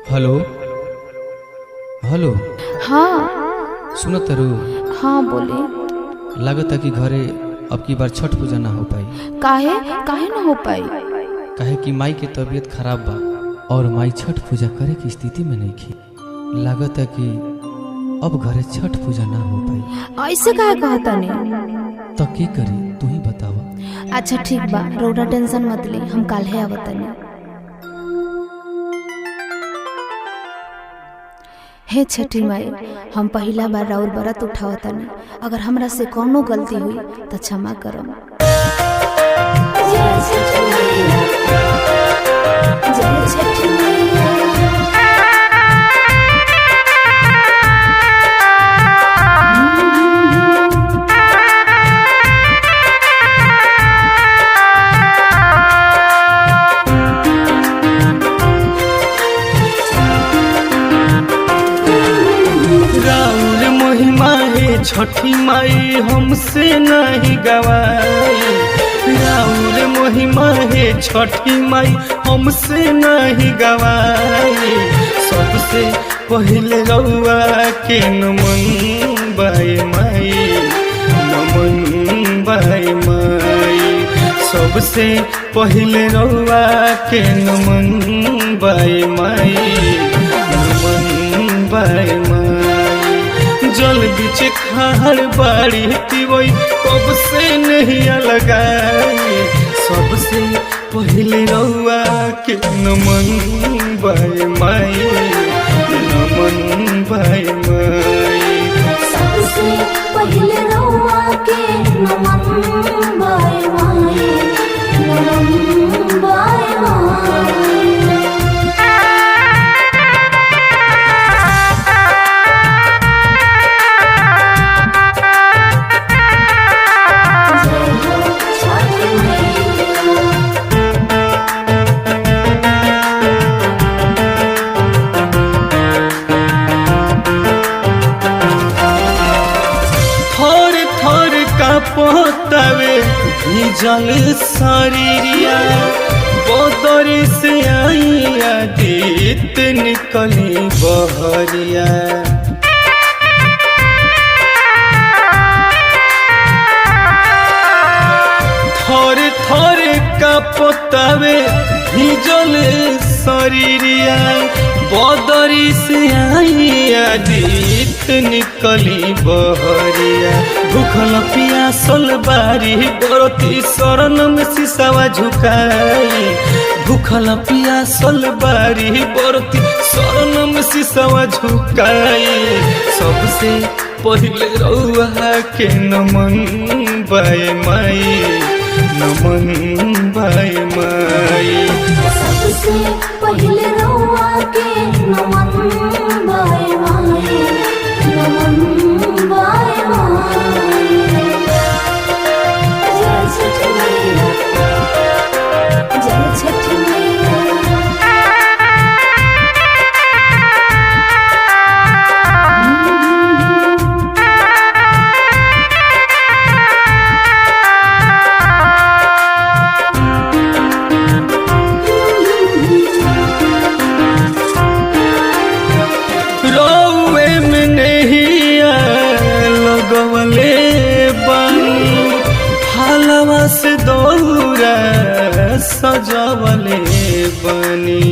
Hello hello. हाँ सुनो तरु, हाँ बोले। लागता कि घरे अब की बार छठ पूजा ना हो पाई। काहे काहे ना हो पाई? काहे कि माई के तबीयत खराब बा और माई छठ पूजा करे की स्थिति में नहीं थी। लागता कि अब घरे छठ पूजा ना हो पाई। ऐसे काहे कहता नहीं? तो की करी तू ही बतावा। अच्छा ठीक बा, रौरा टेंशन मत ली, हम काल्हे आवतनी। हे छठी माई, हम पहला बार राउर व्रत उठावतनी। अगर हमरा से कोनो गलती हुई तो क्षमा करम। जय छठी मैया, जय छठी मैया। राउर महिमा है छठी माई हमसे नहीं गवाई। राउर महिमा है छठी माई हमसे नहीं गवाई। सबसे पहले रउआ के नमन by my, Naman by my. सबसे पहले रउआ के नमन by my, Naman by my. जल बिच खाड़ बाड़ी तिवई कब से नहीं लगाई। सबसे पहले रउआ के नमन by my, Naman by my. सबसे पहले रउआ के नमन by my, Naman by my. पोतावे जल शरीरिया बोदरी से आई आदित निकली बहरिया। थोरे थोरे का पोतावे जल शरीरिया बोदरी से आई आदित निकली बहरिया। भूखल पियासल बारी बरती शरण में सिसावा झुकाई। भूखल पियासल बारी बरती शरण में सिसावा झुकाई। सबसे पहले रउआ के नमन by my, Naman by my. सबसे पहले रउआ के नमन by my, Naman by my. जय छठी मैया, जय छठी मैया। से दौरा सजावले बनी।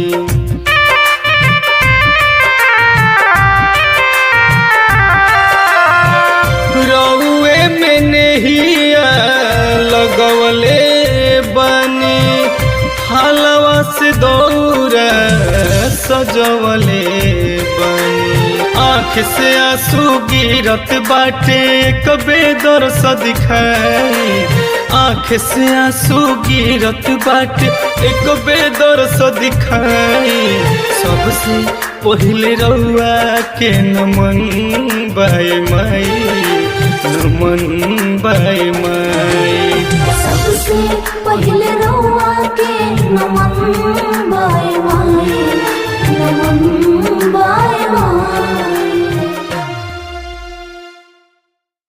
रउए में नहिया लगवले बनी। हलवा से दौरा सजवले बनी। आँख से आंसू गिरत बाटे कबे दरस दिखाई। आँख से आंसू गिरत बाटे एक बेदरस दिखाई। सबसे पहले रउआ के नमन by my, Naman by my. सबसे पहले रउआ के नमन बाई माई, नमन